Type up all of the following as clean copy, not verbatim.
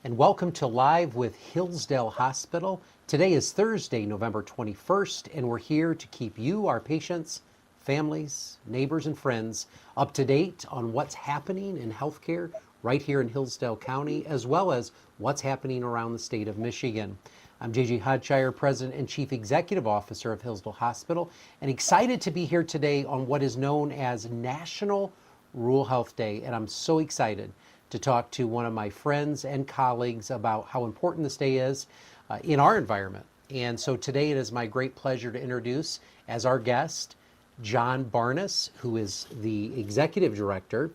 and welcome to Live with Hillsdale Hospital. Today is Thursday, November 21st, and we're here to keep you, our patients, families, neighbors, and friends up to date on what's happening in healthcare right here in Hillsdale County, as well as what's happening around the state of Michigan. I'm J.J. Hodshire, President and Chief Executive Officer of Hillsdale Hospital, and excited to be here today on what is known as National Rural Health Day, and I'm so excited to talk to one of my friends and colleagues about how important this day is in our environment. And so today it is my great pleasure to introduce as our guest John Barnas, who is the Executive Director,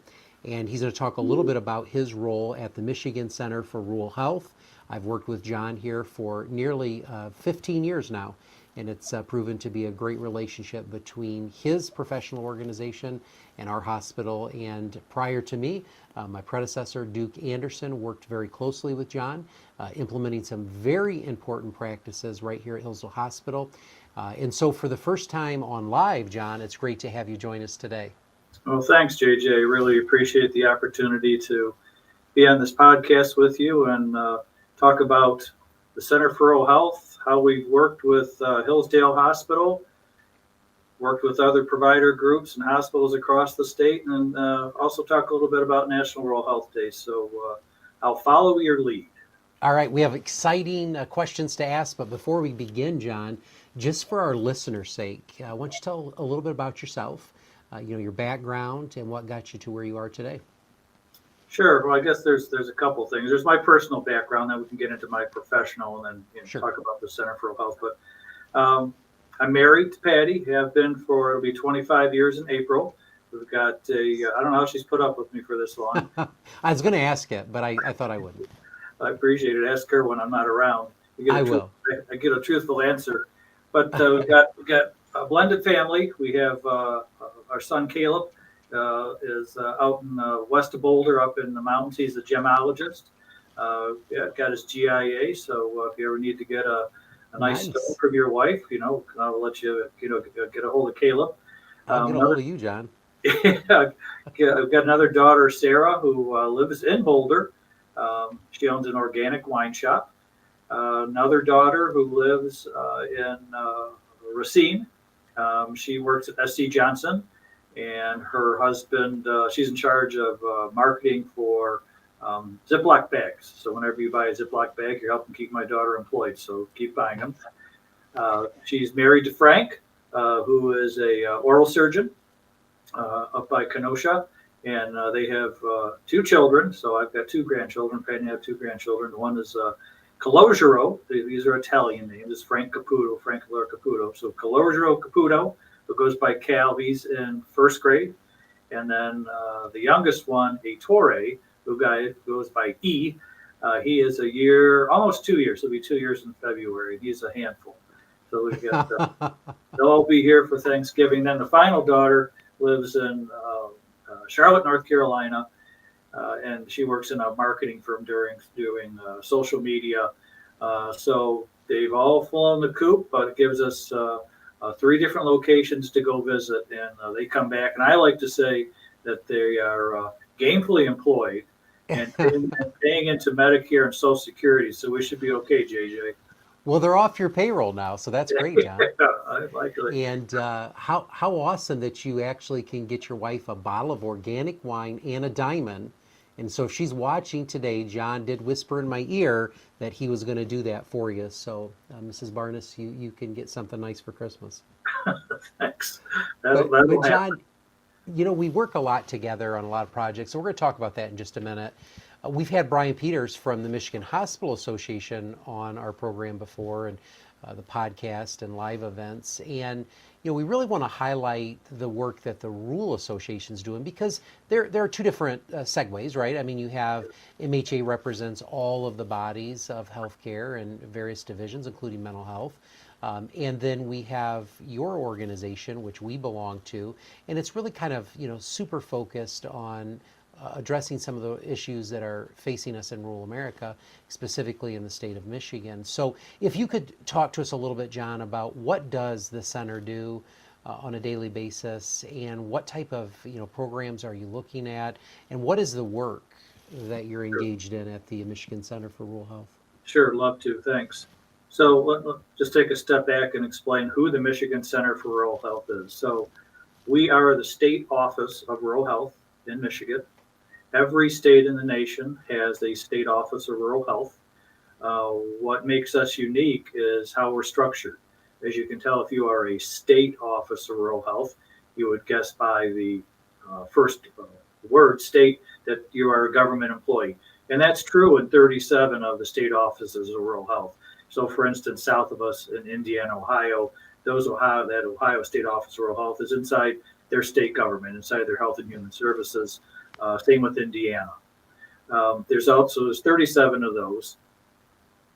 and he's going to talk a little bit about his role at the Michigan Center for Rural Health. I've worked with John here for nearly 15 years now, and it's proven to be a great relationship between his professional organization and our hospital. And prior to me, my predecessor, Duke Anderson, worked very closely with John, implementing some very important practices right here at Hillsdale Hospital. And so for the first time on Live, John, it's great to have you join us today. Well, thanks, JJ. Really appreciate the opportunity to be on this podcast with you and talk about the Center for Rural Health, how we've worked with Hillsdale Hospital, worked with other provider groups and hospitals across the state, and also talk a little bit about National Rural Health Day. So I'll follow your lead. All right, we have exciting questions to ask, but before we begin, John, just for our listeners' sake, why don't you tell a little bit about yourself, your background, and what got you to where you are today? Sure. Well, I guess there's a couple things. There's my personal background, then we can get into my professional, and then Sure. talk about the Center for Rural Health. But I'm married to Patty. Have been for, it'll be 25 years in April. We've got I don't know how she's put up with me for this long. I was going to ask it, but I thought I wouldn't. I appreciate it. Ask her when I'm not around. I will. I get a truthful answer. But we've got a blended family. We have our son Caleb is out in west of Boulder, up in the mountains. He's a gemologist. Got his GIA. So if you ever need to get a nice stone from your wife, I'll let you get a hold of Caleb. I'll get a hold of you, John. I've got another daughter, Sarah, who lives in Boulder. She owns an organic wine shop. Another daughter who lives in Racine. She works at SC Johnson, and her husband, she's in charge of marketing for Ziploc bags. So whenever you buy a Ziploc bag, you're helping keep my daughter employed. So keep buying them. She's married to Frank, who is a oral surgeon up by Kenosha. And they have two children. So I've got two grandchildren. Patty and I have two grandchildren. One is Calogero. These are Italian names. It's Frank Caputo, Frank Laura Caputo. So Calogero Caputo, who goes by Cal. He's in first grade. And then the youngest one, Ettore, who goes by E. He is a year, almost 2 years. He'll be 2 years in February. He's a handful. So we've got, they'll all be here for Thanksgiving. Then the final daughter lives in Charlotte, North Carolina, and she works in a marketing firm doing social media. So they've all flown the coop, but it gives us 3 different locations to go visit, and they come back. And I like to say that they are gainfully employed and paying into Medicare and Social Security. So we should be okay, JJ. Well, they're off your payroll now, so that's great, John. I like it. And how awesome that you actually can get your wife a bottle of organic wine and a diamond. And so if she's watching today, John did whisper in my ear that he was going to do that for you. So, Mrs. Barnas, you can get something nice for Christmas. Thanks. But John, we work a lot together on a lot of projects, so we're going to talk about that in just a minute. We've had Brian Peters from the Michigan Hospital Association on our program before, and the podcast and live events. And, we really want to highlight the work that the Rural Association is doing, because there are 2 different segues, right? I mean, you have MHA represents all of the bodies of healthcare and various divisions, including mental health. And then we have your organization, which we belong to, and it's really kind of, super focused on addressing some of the issues that are facing us in rural America, specifically in the state of Michigan. So if you could talk to us a little bit, John, about what does the center do on a daily basis, and what type of programs are you looking at, and what is the work that you're Sure. engaged in at the Michigan Center for Rural Health. Sure, love to. Thanks. So let just take a step back and explain who the Michigan Center for Rural Health is. So we are the state office of rural health in Michigan. Every state in the nation has a state office of rural health. What makes us unique is how we're structured. As you can tell, if you are a state office of rural health, you would guess by the first word state that you are a government employee. And that's true in 37 of the state offices of rural health. So, for instance, south of us in Indiana, Ohio, that Ohio State Office of Rural Health is inside their state government, inside their Health and Human Services. Same with Indiana. There's 37 of those.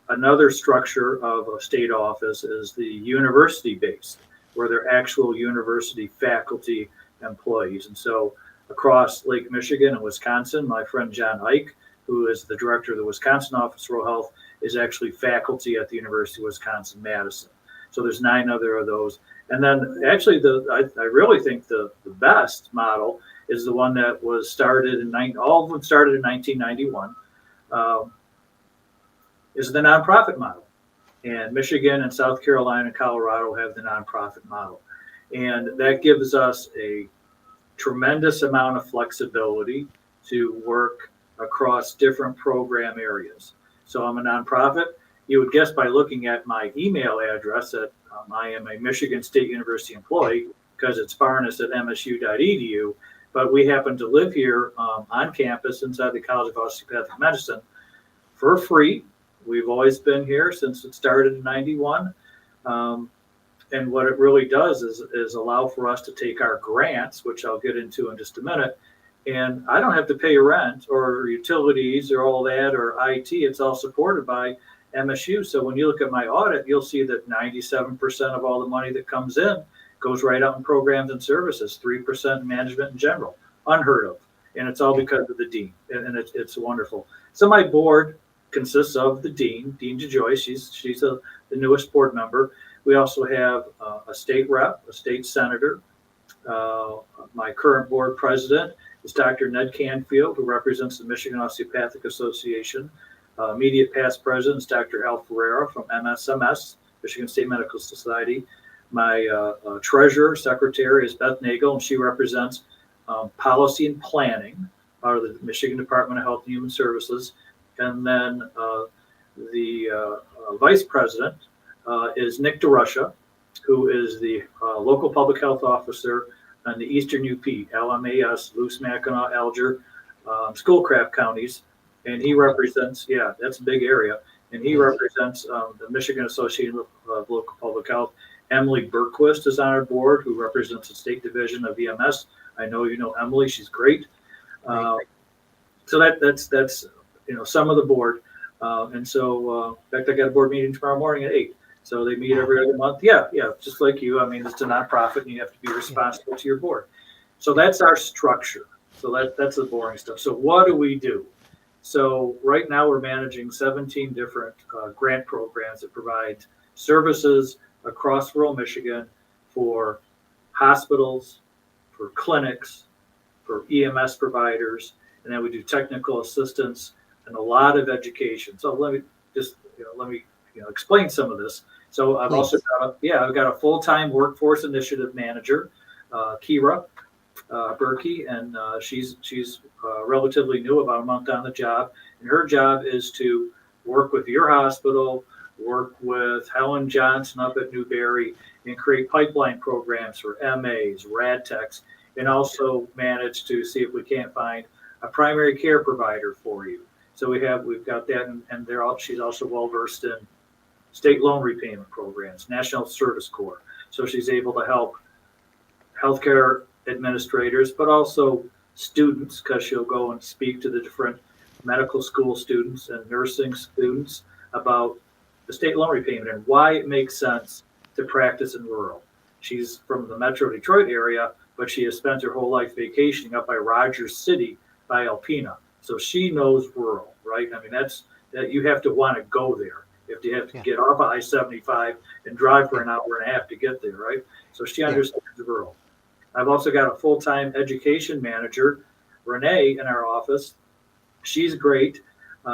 Another structure of a state office is the university based, where they're actual university faculty employees. And so across Lake Michigan and Wisconsin, my friend John Ike, who is the director of the Wisconsin Office of Rural Health, is actually faculty at the University of Wisconsin-Madison. So there's 9 other of those. And then actually I really think the best model is the one that was started all of them started in 1991. Is the nonprofit model. And Michigan and South Carolina and Colorado have the nonprofit model. And that gives us a tremendous amount of flexibility to work across different program areas. So I'm a nonprofit. You would guess by looking at my email address that I am a Michigan State University employee because it's barnas@msu.edu. But we happen to live here on campus inside the College of Osteopathic Medicine for free. We've always been here since it started in 91. And what it really does is allow for us to take our grants, which I'll get into in just a minute, and I don't have to pay rent or utilities or all that or IT. It's all supported by MSU. So when you look at my audit, you'll see that 97% of all the money that comes in goes right out in programs and services, 3% in management in general, unheard of. And it's all because of the dean, and it's wonderful. So my board consists of the dean, Dean DeJoy. She's the newest board member. We also have a state rep, a state senator. My current board president is Dr. Ned Canfield, who represents the Michigan Osteopathic Association. Immediate past president is Dr. Al Ferreira from MSMS, Michigan State Medical Society. My treasurer, secretary is Beth Nagel, and she represents policy and planning out of the Michigan Department of Health and Human Services. And then the vice president is Nick DeRusha, who is the local public health officer in the Eastern UP, LMAS, Luce, Mackinac, Alger, Schoolcraft counties. And he represents, that's a big area. And he represents the Michigan Association of Local Public Health. Emily Berquist is on our board, who represents the state division of EMS. I know you know Emily; she's great. So that's some of the board. And so, in fact, I got a board meeting tomorrow morning at 8. So they meet every other month. Yeah, just like you. I mean, it's a nonprofit, and you have to be responsible to your board. So that's our structure. So that's the boring stuff. So what do we do? So right now we're managing 17 different grant programs that provide services across rural Michigan for hospitals, for clinics, for EMS providers, and then we do technical assistance and a lot of education. So let me just explain some of this. So I've also got a full-time workforce initiative manager, Kira Berkey, and she's relatively new, about a month on the job, and her job is to work with your hospital, work with Helen Johnson up at Newberry, and create pipeline programs for MAs, rad techs, and also manage to see if we can't find a primary care provider for you. So we've got that, and she's also well versed in state loan repayment programs, National Service Corps. So she's able to help healthcare administrators, but also students, because she'll go and speak to the different medical school students and nursing students about the state loan repayment and why it makes sense to practice in rural. She's from the Metro Detroit area, but she has spent her whole life vacationing up by Rogers City by Alpena. So she knows rural, right? I mean, that you have to want to go there. You have to get off of I-75 and drive for an hour and a half to get there, right? So she understands rural. I've also got a full-time education manager, Renee, in our office, She's great.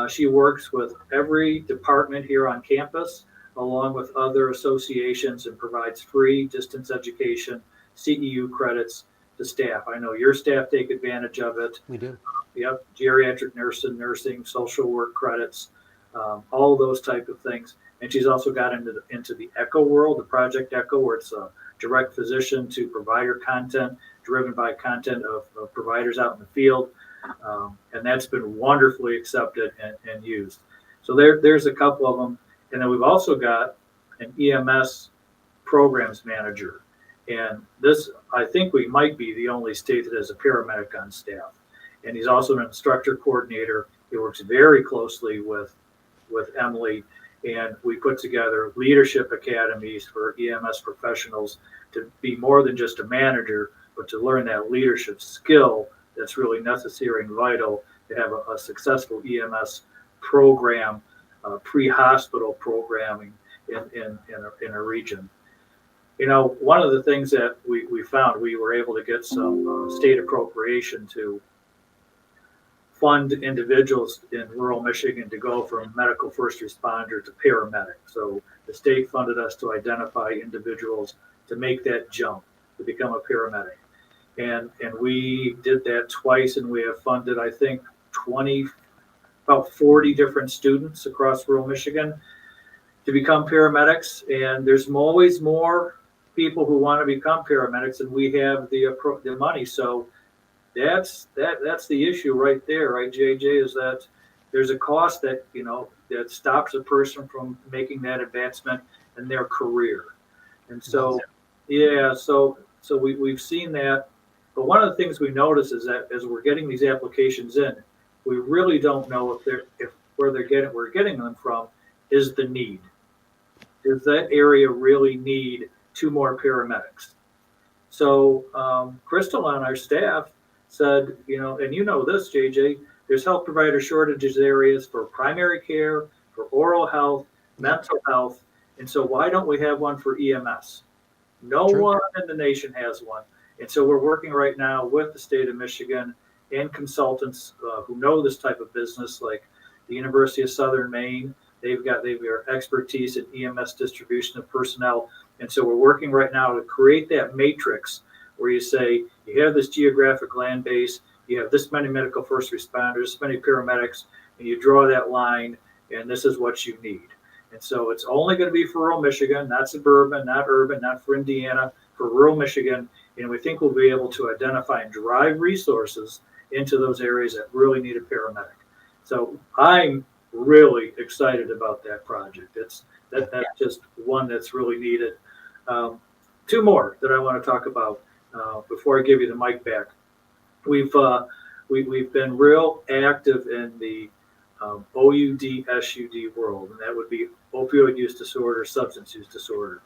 She works with every department here on campus, along with other associations, and provides free distance education, CEU credits to staff. I know your staff take advantage of it. We do. Yep, geriatric nursing, social work credits, all those type of things. And she's also got into the Echo world, the Project Echo, where it's a direct physician to provider content, driven by content of providers out in the field. And that's been wonderfully accepted and used. So there's a couple of them. And then we've also got an EMS programs manager. And this, I think we might be the only state that has a paramedic on staff. And he's also an instructor coordinator. He works very closely with Emily, and we put together leadership academies for EMS professionals to be more than just a manager, but to learn that leadership skill that's really necessary and vital to have a successful EMS program, pre-hospital programming in a region. You know, one of the things that we found, we were able to get some state appropriation to fund individuals in rural Michigan to go from medical first responder to paramedic. So the state funded us to identify individuals to make that jump to become a paramedic. And we did that twice, and we have funded, I think, about 40 different students across rural Michigan to become paramedics. And there's always more people who want to become paramedics, and we have the money. So that's the issue right there, right, JJ, is that there's a cost that, that stops a person from making that advancement in their career. And so, yeah, so we've seen that. But one of the things we notice is that as we're getting these applications in, we really don't know if we're getting them from is the need. Does that area really need 2 more paramedics? So Crystal on our staff said, and this, JJ, there's health provider shortages areas for primary care, for oral health, mental health. And so why don't we have one for EMS? No True. one in the nation has one. And so we're working right now with the state of Michigan and consultants who know this type of business, like the University of Southern Maine. They've got expertise in EMS distribution of personnel. And so we're working right now to create that matrix where you say, you have this geographic land base, you have this many medical first responders, this many paramedics, and you draw that line, and this is what you need. And so it's only going to be for rural Michigan, not suburban, not urban, not for Indiana, for rural Michigan. And we think we'll be able to identify and drive resources into those areas that really need a paramedic. So I'm really excited about that project. That's just one that's really needed. 2 more that I want to talk about before I give you the mic back. We've been real active in the OUD/SUD world, and that would be opioid use disorder, substance use disorder.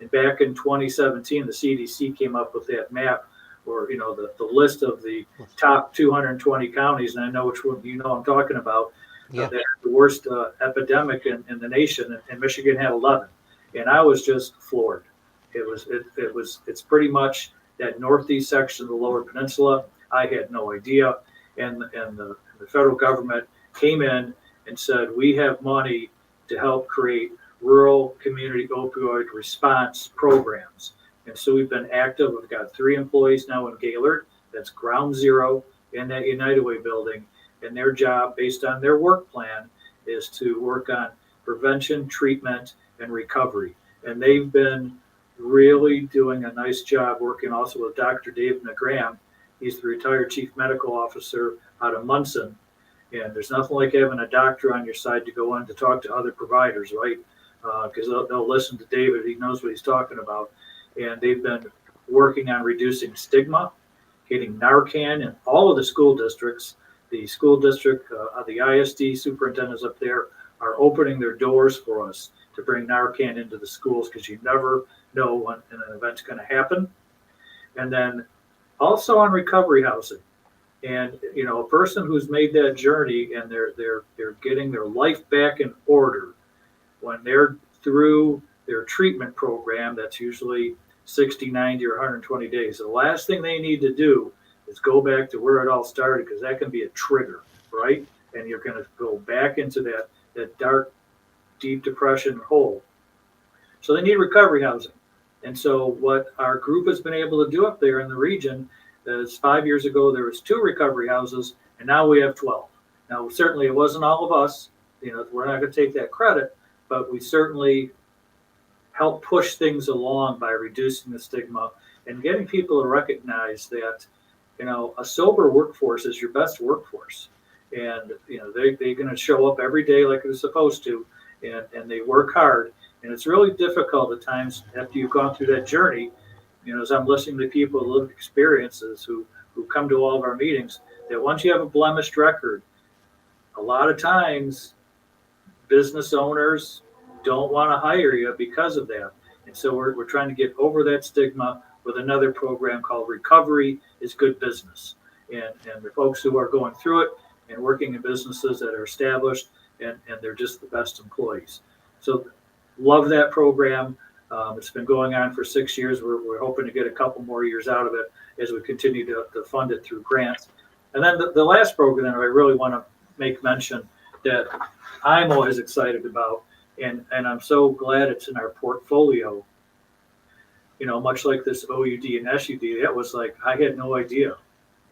And back in 2017, the CDC came up with that map, or the list of the top 220 counties, and I know which one I'm talking about. Yeah. The worst epidemic in the nation, and Michigan had 11, and I was just floored. It's pretty much that northeast section of the Lower Peninsula. I had no idea, and the federal government came in and said, we have money to help create rural community opioid response programs. And so we've been active. We've got 3 employees now in Gaylord. That's ground zero in that United Way building. And their job, based on their work plan, is to work on prevention, treatment, and recovery. And they've been really doing a nice job working also with Dr. Dave Graham. He's the retired chief medical officer out of Munson. And there's nothing like having a doctor on your side to go in to talk to other providers, right? Because they'll listen to David. He knows what he's talking about. And they've been working on reducing stigma, getting Narcan in all of the school districts. The school district, the ISD superintendents up there are opening their doors for us to bring Narcan into the schools, because you never know when an event's going to happen. And then also on recovery housing. And a person who's made that journey and they're getting their life back in order, when they're through their treatment program, that's usually 60, 90, or 120 days. The last thing they need to do is go back to where it all started, because that can be a trigger, right? and you're going to go back into that dark, deep depression hole. So they need recovery housing. And so what our group has been able to do up there in the region is 5 years ago, there was 2 recovery houses, and now we have 12. Now, certainly it wasn't all of us, we're not going to take that credit, but we certainly help push things along by reducing the stigma and getting people to recognize that, a sober workforce is your best workforce. And, they're going to show up every day like they're supposed to, and they work hard. And it's really difficult at times after you've gone through that journey, as I'm listening to people with lived experiences who come to all of our meetings, that once you have a blemished record, a lot of times business owners don't want to hire you because of that. And so we're trying to get over that stigma with another program called Recovery is Good Business. And the folks who are going through it and working in businesses that are established, and they're just the best employees. So love that program. It's been going on for 6 years. We're hoping to get a couple more years out of it as we continue to fund it through grants. And then the last program that I really want to make mention that I'm always excited about, and I'm so glad it's in our portfolio, much like this OUD and SUD, that was like, I had no idea.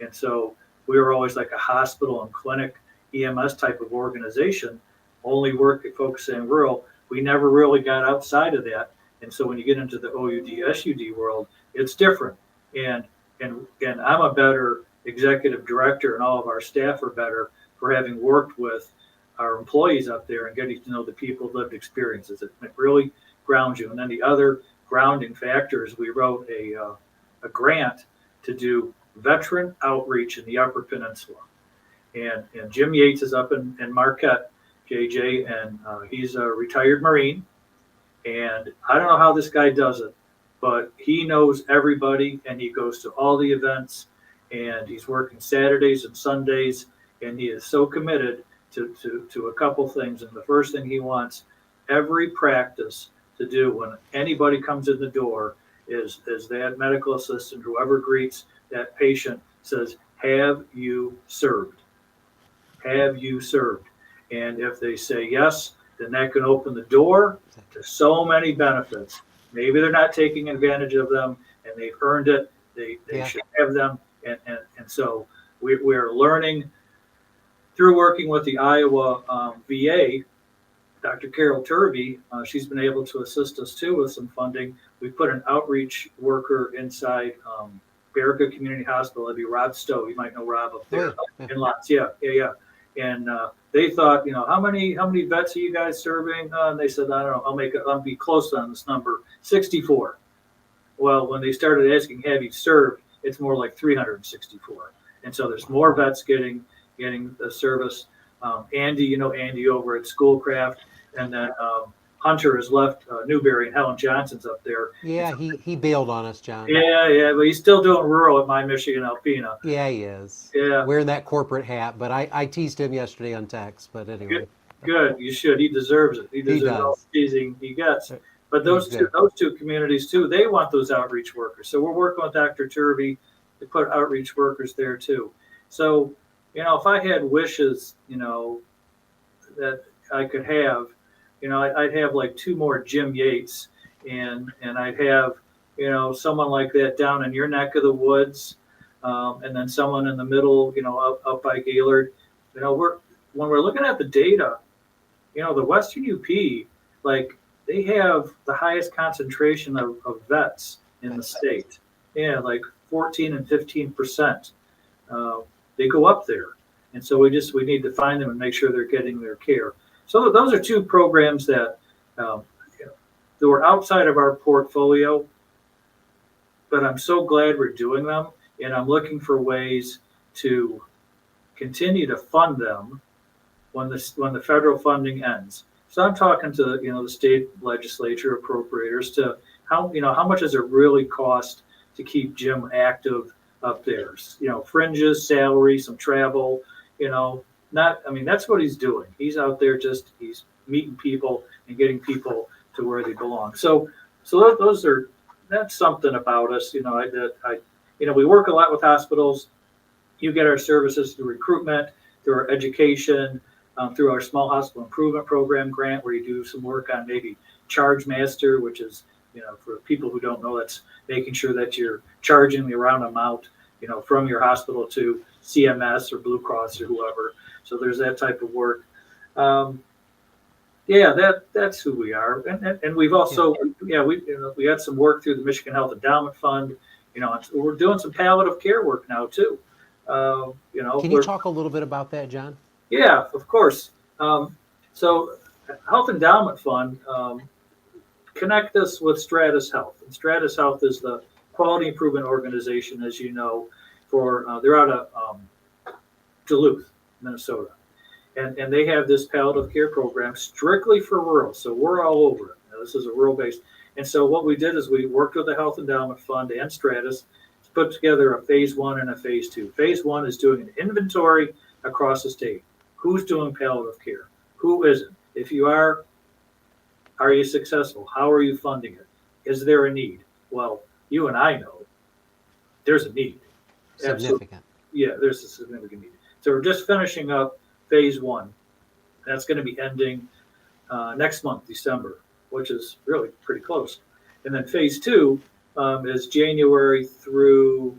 And so we were always like a hospital and clinic EMS type of organization, only focusing in rural. We never really got outside of that. And so when you get into the OUD, SUD world, it's different. And I'm a better executive director, and all of our staff are better for having worked with our employees up there and getting to know the people's lived experiences. It really grounds you. And then the other grounding factor is we wrote a grant to do veteran outreach in the Upper Peninsula. And Jim Yates is up in Marquette, JJ, and he's a retired Marine. And I don't know how this guy does it, but he knows everybody, and he goes to all the events, and he's working Saturdays and Sundays, and he is so committed to a couple things. And the first thing he wants every practice to do when anybody comes in the door is that medical assistant, whoever greets that patient, says, "Have you served? Have you served?" And if they say yes, then that can open the door to so many benefits. Maybe they're not taking advantage of them, and they've earned it. They should have them. And so we're learning through working with the Iowa VA, Dr. Carol Turvey. She's been able to assist us too with some funding. We put an outreach worker inside Barica Community Hospital. That'd be Rob Stowe. You might know Rob up there in Lots. Yeah. And they thought, how many vets are you guys serving? And they said, I don't know, I'll be close on this number, 64. Well, when they started asking, have you served? It's more like 364. And so there's more vets getting the service. Andy, Andy over at Schoolcraft, and then Hunter has left Newberry, and Helen Johnson's up there. Yeah, he bailed on us, John. Yeah, but he's still doing rural at My Michigan Alpena. Yeah, he is. Yeah. Wearing that corporate hat, but I teased him yesterday on text, but anyway. Good. You should. He deserves it. He deserves all the teasing he gets. But those two communities too, they want those outreach workers. So we're working with Dr. Turvey to put outreach workers there too. So, if I had wishes, that I could have, I'd have like 2 more Jim Yates, and I'd have, someone like that down in your neck of the woods, and then someone in the middle, up by Gaylord. When we're looking at the data, the Western UP, like, they have the highest concentration of vets in the state. Yeah, like 14 and 15%. They go up there. And so we need to find them and make sure they're getting their care. So those are 2 programs that were outside of our portfolio, but I'm so glad we're doing them, and I'm looking for ways to continue to fund them when the federal funding ends. So I'm talking to the state legislature appropriators to how much does it really cost to keep Jim active up there? Fringes, salary, some travel. That's what he's doing. He's out there he's meeting people and getting people to where they belong. So that's something about us. We work a lot with hospitals. You get our services through recruitment, through our education, through our small hospital improvement program grant, where you do some work on maybe charge master, which is, for people who don't know, that's making sure that you're charging the around amount, from your hospital to CMS or Blue Cross or whoever. So there's that type of work. That's who we are. And we've also, we had some work through the Michigan Health Endowment Fund. We're doing some palliative care work now too. Can you talk a little bit about that, John? Yeah, of course. So Health Endowment Fund, connect us with Stratus Health. And Stratus Health is the quality improvement organization, as you know, they're out of Duluth, Minnesota. And they have this palliative care program strictly for rural. So we're all over it. This is a rural based. And so what we did is we worked with the Health Endowment Fund and Stratus to put together a phase 1 and a phase 2. Phase 1 is doing an inventory across the state. Who's doing palliative care? Who isn't? If you are you successful? How are you funding it? Is there a need? Well, you and I know there's a need. Significant. Yeah, there's a significant need. So we're just finishing up phase 1. That's going to be ending next month, December, which is really pretty close. And then phase 2 is January through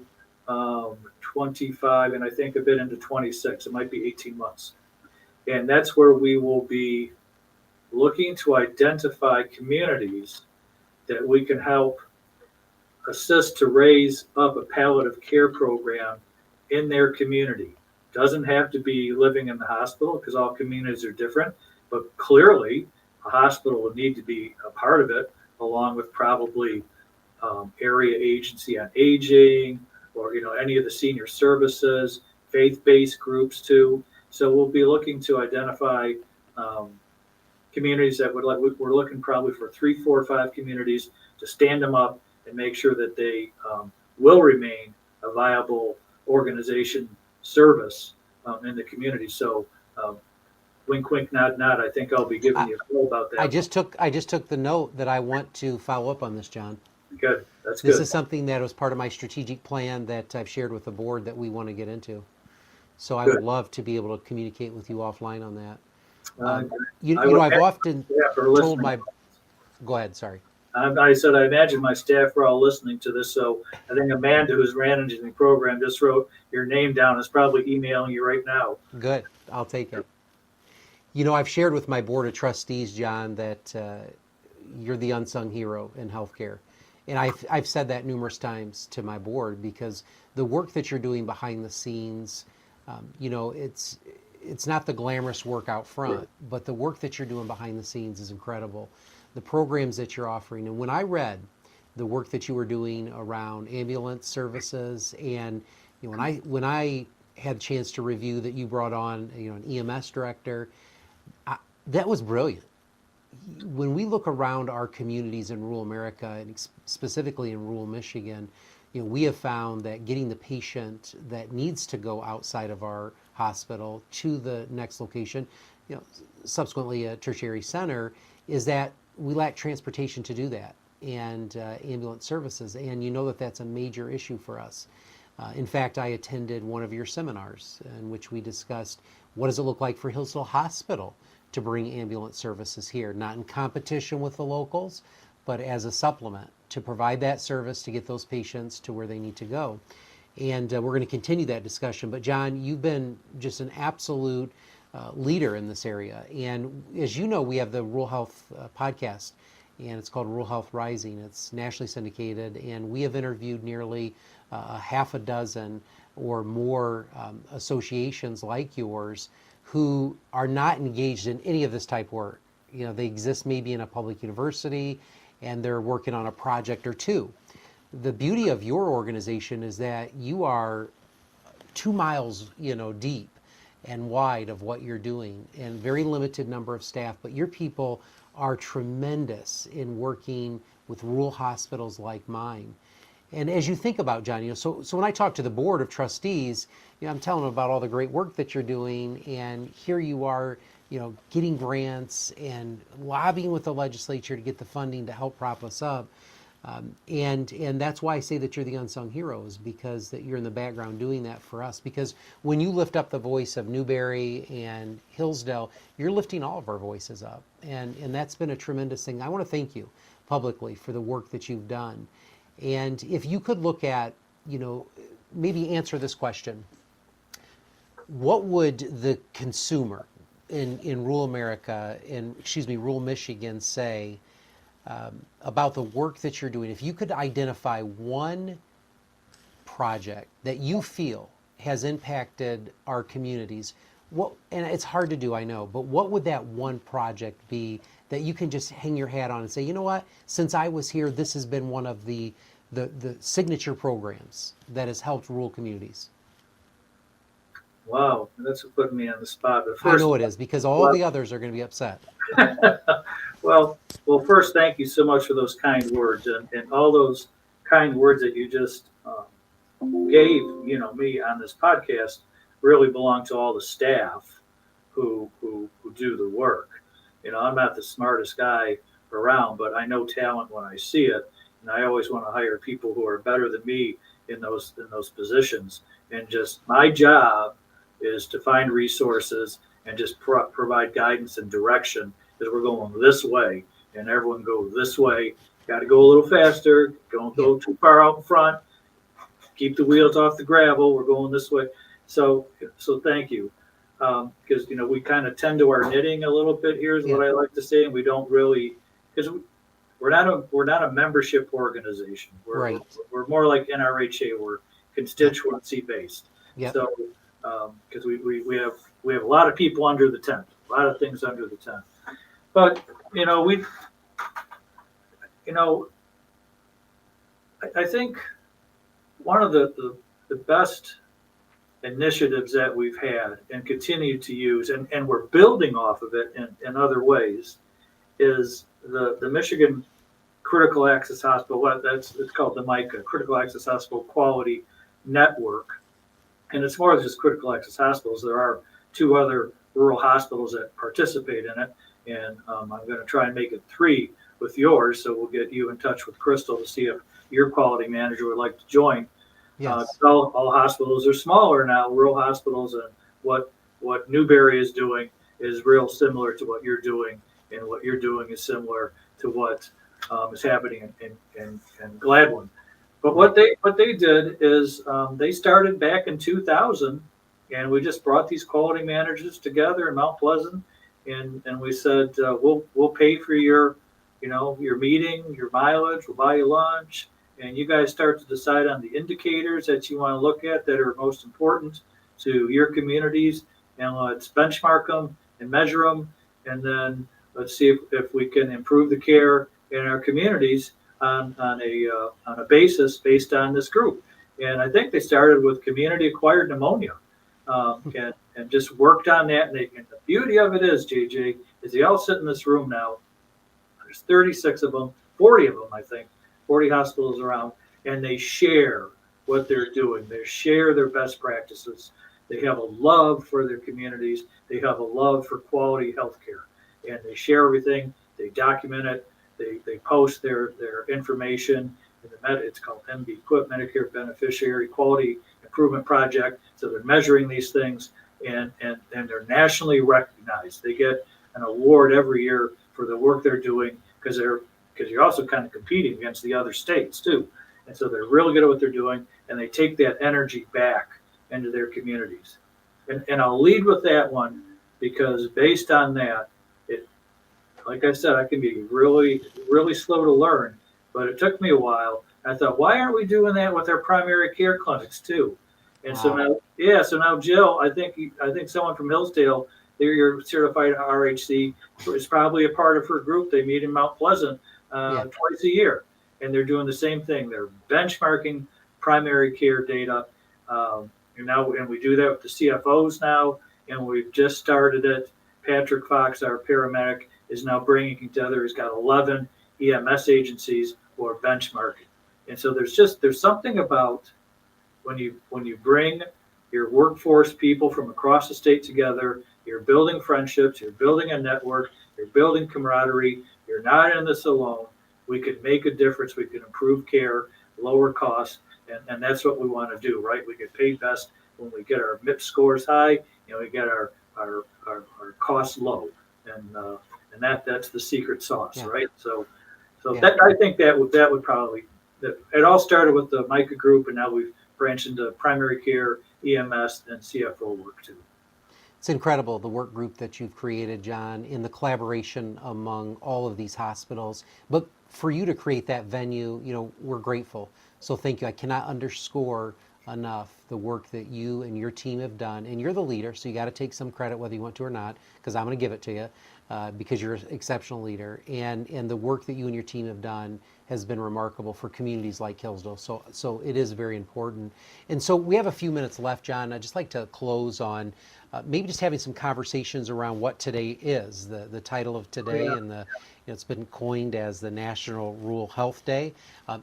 25, and I think a bit into 26. It might be 18 months. And that's where we will be looking to identify communities that we can help assist to raise up a palliative care program in their community. Doesn't have to be living in the hospital, because all communities are different, but clearly a hospital will need to be a part of it, along with probably area agency on aging, or any of the senior services, faith-based groups too. So we'll be looking to identify communities that we're looking probably for 3, 4, 5 communities to stand them up and make sure that they will remain a viable organization service in the community. So wink, wink, nod, nod. I think I'll be giving you a call about that. I just took the note that I want to follow up on this, John. Good. That's good. This is something that was part of my strategic plan that I've shared with the board that we want to get into. So I would love to be able to communicate with you offline on that. I've often told my... Go ahead, sorry. I said, I imagine my staff were all listening to this, so I think Amanda, who's managing the program, just wrote your name down. Is probably emailing you right now. Good. I'll take it. I've shared with my board of trustees, John, that you're the unsung hero in healthcare. And I've said that numerous times to my board, because the work that you're doing behind the scenes, it's not the glamorous work out front, but the work that you're doing behind the scenes is incredible. The programs that you're offering. And when I read the work that you were doing around ambulance services, and when I had a chance to review that you brought on an EMS director, that was brilliant. When we look around our communities in rural America, and specifically in rural Michigan, we have found that getting the patient that needs to go outside of our hospital to the next location, subsequently a tertiary center, is that we lack transportation to do that, and ambulance services. And that's a major issue for us. In fact, I attended one of your seminars in which we discussed what does it look like for Hillsdale Hospital to bring ambulance services here, not in competition with the locals, but as a supplement to provide that service to get those patients to where they need to go. And we're going to continue that discussion. But John, you've been just an absolute leader in this area. And as you know, we have the Rural Health podcast, and it's called Rural Health Rising. It's nationally syndicated, and we have interviewed nearly a half a dozen or more associations like yours who are not engaged in any of this type work. They exist maybe in a public university, and they're working on a project or two. The beauty of your organization is that you are 2 miles, deep and wide of what you're doing, and very limited number of staff, but your people are tremendous in working with rural hospitals like mine. And as you think about, John, so when I talk to the board of trustees, I'm telling them about all the great work that you're doing, and here you are, getting grants and lobbying with the legislature to get the funding to help prop us up. And that's why I say that you're the unsung heroes, because that you're in the background doing that for us. Because when you lift up the voice of Newberry and Hillsdale, you're lifting all of our voices up, and that's been a tremendous thing. I want to thank you publicly for the work that you've done. And if you could look at, maybe answer this question: what would the consumer in rural America, rural Michigan, say about the work that you're doing? If you could identify one project that you feel has impacted our communities, and it's hard to do, I know, but what would that one project be that you can just hang your hat on and say, you know what, since I was here, this has been one of the signature programs that has helped rural communities? Wow, that's putting me on the spot. But I first, know it is, because all the others are going to be upset. well, first, thank you so much for those kind words, and all those kind words that you just gave, me on this podcast really belong to all the staff who do the work. I'm not the smartest guy around, but I know talent when I see it, and I always want to hire people who are better than me in those positions. And just my job is to find resources and just provide guidance and direction, as we're going this way, and everyone go this way. Got to go a little faster. Don't go too far out in front. Keep the wheels off the gravel. We're going this way. So thank you, because we kind of tend to our knitting a little bit here, is what I like to say, and we don't really, because we're not a membership organization. We're more like NRHA. We're constituency based. Yep. So because we have a lot of people under the tent, a lot of things under the tent. But I think one of the best initiatives that we've had and continue to use, and we're building off of it in other ways, is the Michigan Critical Access Hospital. It's called the MICA, Critical Access Hospital Quality Network. And it's more than just critical access hospitals. There are 2 other rural hospitals that participate in it, and I'm going to try and make it 3 with yours. So we'll get you in touch with Crystal to see if your quality manager would like to join. Yes. All hospitals are smaller now, rural hospitals, and what Newberry is doing is real similar to what you're doing, and what you're doing is similar to what is happening in Gladwin. But what they did is they started back in 2000, and we just brought these quality managers together in Mount Pleasant, and we said we'll pay for your meeting, your mileage, we'll buy you lunch, and you guys start to decide on the indicators that you want to look at that are most important to your communities, and let's benchmark them and measure them, and then let's see if we can improve the care in our communities on a basis based on this group. And I think they started with community acquired pneumonia, and just worked on that. And the beauty of it is, JJ, is they all sit in this room now. There's 36 of them, 40 of them, I think, 40 hospitals around, and they share what they're doing. They share their best practices. They have a love for their communities. They have a love for quality healthcare, and they share everything. They document it. They post their information. It's called MB-QUIP, Medicare Beneficiary Quality Improvement Project. So they're measuring these things, and they're nationally recognized. They get an award every year for the work they're doing, because you're also kind of competing against the other states too. And so they're really good at what they're doing, and they take that energy back into their communities. And I'll lead with that one, because based on that, like I said, I can be really, really slow to learn, but it took me a while. I thought, why aren't we doing that with our primary care clinics too? And wow. So now, Jill, I think someone from Hillsdale, they're your certified RHC, is probably a part of her group. They meet in Mount Pleasant twice a year, and they're doing the same thing. They're benchmarking primary care data, and we do that with the CFOs now, and we've just started it. Patrick Fox, our paramedic, is now bringing together. He's got 11 EMS agencies who are benchmarking, and so there's something about when you bring your workforce people from across the state together. You're building friendships. You're building a network. You're building camaraderie. You're not in this alone. we could make a difference. We could improve care, lower costs, and that's what we want to do, right? We get paid best when we get our MIP scores high. We get our costs low, and that's the secret sauce, Yeah. right? So Yeah. that I think that would probably it all started with the MICA group, and now we've branched into primary care, EMS, and CFO work too. It's incredible, the work group that you've created, John, in the collaboration among all of these hospitals. But for you to create that venue, we're grateful. So thank you. I cannot underscore enough the work that you and your team have done. And you're the leader, so you got to take some credit whether you want to or not, because I'm going to give it to you because you're an exceptional leader. And the work that you and your team have done has been remarkable for communities like Hillsdale. So it is very important. And so we have a few minutes left, John. I'd just like to close on maybe just having some conversations around what today is, the title of today, and it's been coined as the National Rural Health Day.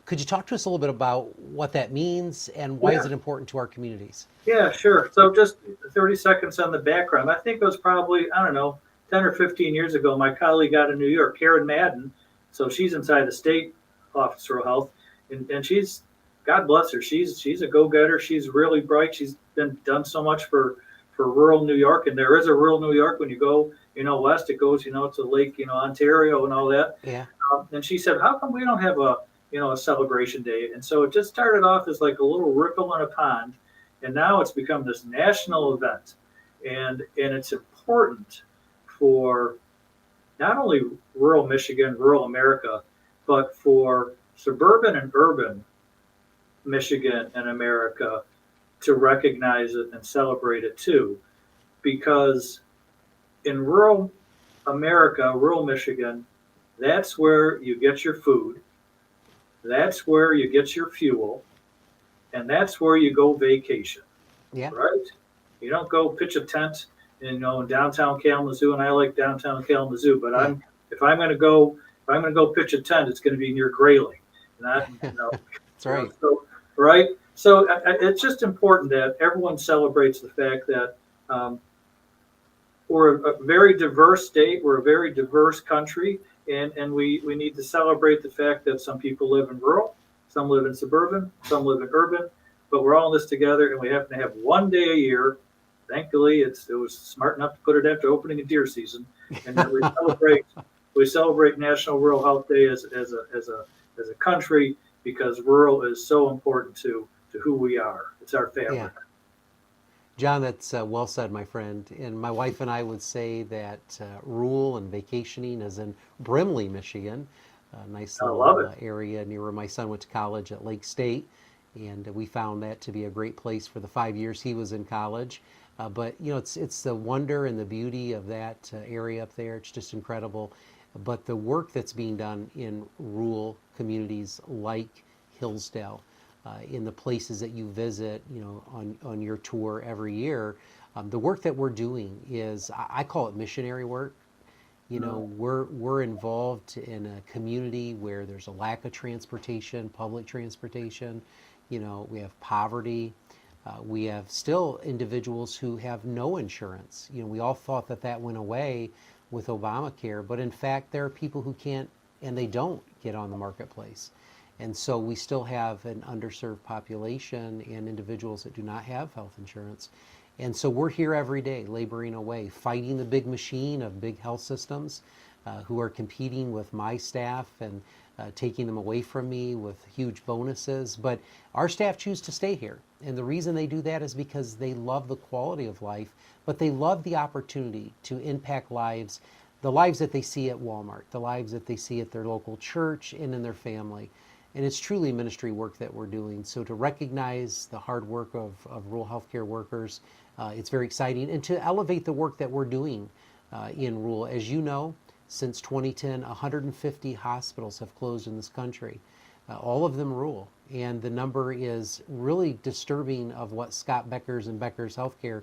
Could you talk to us a little bit about what that means and why is it important to our communities? Yeah, sure. So just 30 seconds on the background. I think it was probably, I don't know, 10 or 15 years ago, my colleague out of New York, Karen Madden, so she's inside the state Office of Health, and she's, God bless her, she's a go-getter. She's really bright. She's done so much for rural New York, and there is a rural New York when you go, west. It goes, to Lake, Ontario and all that. Yeah. And she said, how come we don't have a celebration day? And so it just started off as like a little ripple in a pond, and now it's become this national event, and it's important for not only rural Michigan, rural America, but for suburban and urban Michigan and America to recognize it and celebrate it too. Because in rural America, rural Michigan, that's where you get your food, that's where you get your fuel, and that's where you go vacation. Yeah. Right? You don't go pitch a tent in downtown Kalamazoo, and I like downtown Kalamazoo, but if I'm going to go pitch a tent, it's going to be near Grayling. Not, That's right. Right. So it's just important that everyone celebrates the fact that we're a very diverse state, we're a very diverse country, and we need to celebrate the fact that some people live in rural, some live in suburban, some live in urban, but we're all in this together, and we happen to have one day a year. Thankfully, it was smart enough to put it after opening a deer season, and that we celebrate National Rural Health Day as a country, because rural is so important to who we are. It's our family. Yeah. John, that's well said, my friend. And my wife and I would say that rural and vacationing is in Brimley, Michigan, a nice little area near where my son went to college at Lake State. And we found that to be a great place for the 5 years he was in college. But it's the wonder and the beauty of that area up there. It's just incredible. But the work that's being done in rural communities like Hillsdale, in the places that you visit, on your tour every year, the work that we're doing is, I call it missionary work. We're involved in a community where there's a lack of transportation, public transportation. We have poverty. We have still individuals who have no insurance. We all thought that went away with Obamacare, but in fact, there are people who can't and they don't get on the marketplace. And so we still have an underserved population and individuals that do not have health insurance. And so we're here every day, laboring away, fighting the big machine of big health systems who are competing with my staff and taking them away from me with huge bonuses. But our staff choose to stay here. And the reason they do that is because they love the quality of life, but they love the opportunity to impact lives, the lives that they see at Walmart, the lives that they see at their local church and in their family. And it's truly ministry work that we're doing. So to recognize the hard work of rural healthcare workers, it's very exciting. And to elevate the work that we're doing in rural. As you know, since 2010, 150 hospitals have closed in this country, all of them rural. And the number is really disturbing of what Scott Becker's and Becker's Healthcare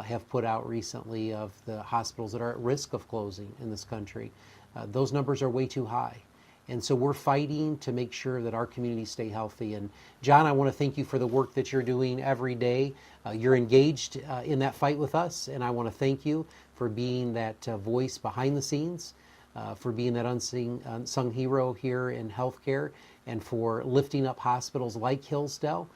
have put out recently of the hospitals that are at risk of closing in this country. Those numbers are way too high. And so we're fighting to make sure that our communities stay healthy. And John, I want to thank you for the work that you're doing every day. You're engaged in that fight with us, and I want to thank you for being that voice behind the scenes for being that unsung hero here in healthcare and for lifting up hospitals like Hillsdale.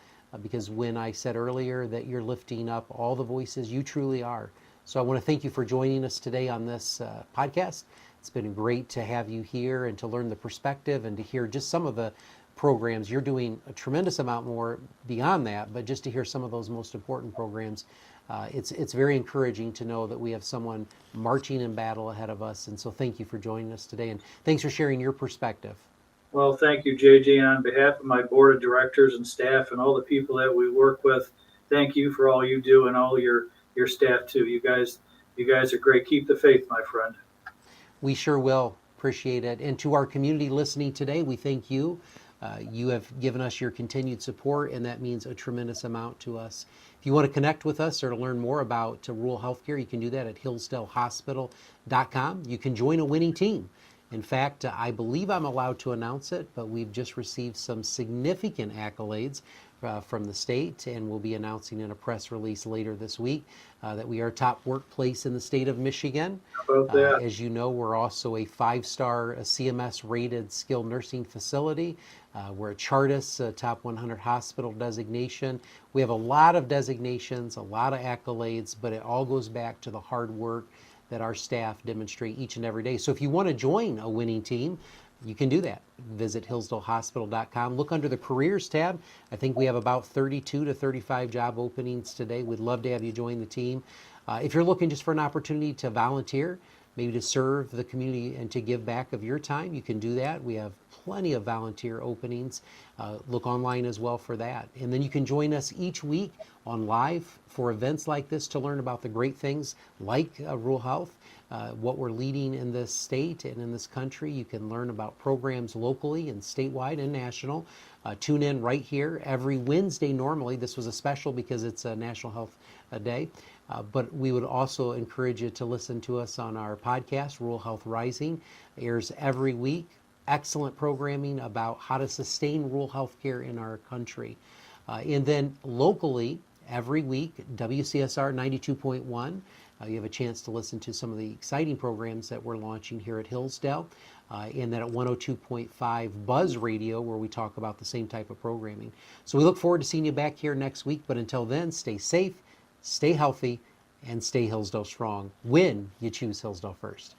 Because when I said earlier that you're lifting up all the voices, you truly are. So I want to thank you for joining us today on this podcast. It's been great to have you here and to learn the perspective and to hear just some of the programs. You're doing a tremendous amount more beyond that, but just to hear some of those most important programs, it's very encouraging to know that we have someone marching in battle ahead of us. And so thank you for joining us today, and thanks for sharing your perspective. Well, thank you, JJ. And on behalf of my board of directors and staff and all the people that we work with, thank you for all you do and all your staff too. You guys are great. Keep the faith, my friend. We sure will. Appreciate it. And to our community listening today, we thank you. You have given us your continued support, and that means a tremendous amount to us. If you want to connect with us or to learn more about rural healthcare, you can do that at hillsdalehospital.com. You can join a winning team. In fact, I believe I'm allowed to announce it, but we've just received some significant accolades from the state, and we'll be announcing in a press release later this week that we are top workplace in the state of Michigan. How about that? As you know, we're also a 5-star CMS-rated skilled nursing facility. We're a Chartis Top 100 Hospital designation. We have a lot of designations, a lot of accolades, but it all goes back to the hard work that our staff demonstrate each and every day. So if you want to join a winning team, you can do that. Visit hillsdalehospital.com. Look under the careers tab. I think we have about 32 to 35 job openings today. We'd love to have you join the team. If you're looking just for an opportunity to volunteer, maybe to serve the community and to give back of your time, you can do that. We have plenty of volunteer openings. Look online as well for that. And then you can join us each week on live for events like this to learn about the great things like rural health, what we're leading in this state and in this country. You can learn about programs locally and statewide and national. Tune in right here every Wednesday normally. This was a special because it's a National Health Day. But we would also encourage you to listen to us on our podcast, Rural Health Rising. It airs every week. Excellent programming about how to sustain rural health care in our country. And then locally, every week, WCSR 92.1. You have a chance to listen to some of the exciting programs that we're launching here at Hillsdale. And then at 102.5 Buzz Radio, where we talk about the same type of programming. So we look forward to seeing you back here next week. But until then, stay safe, stay healthy, and stay Hillsdale strong when you choose Hillsdale first.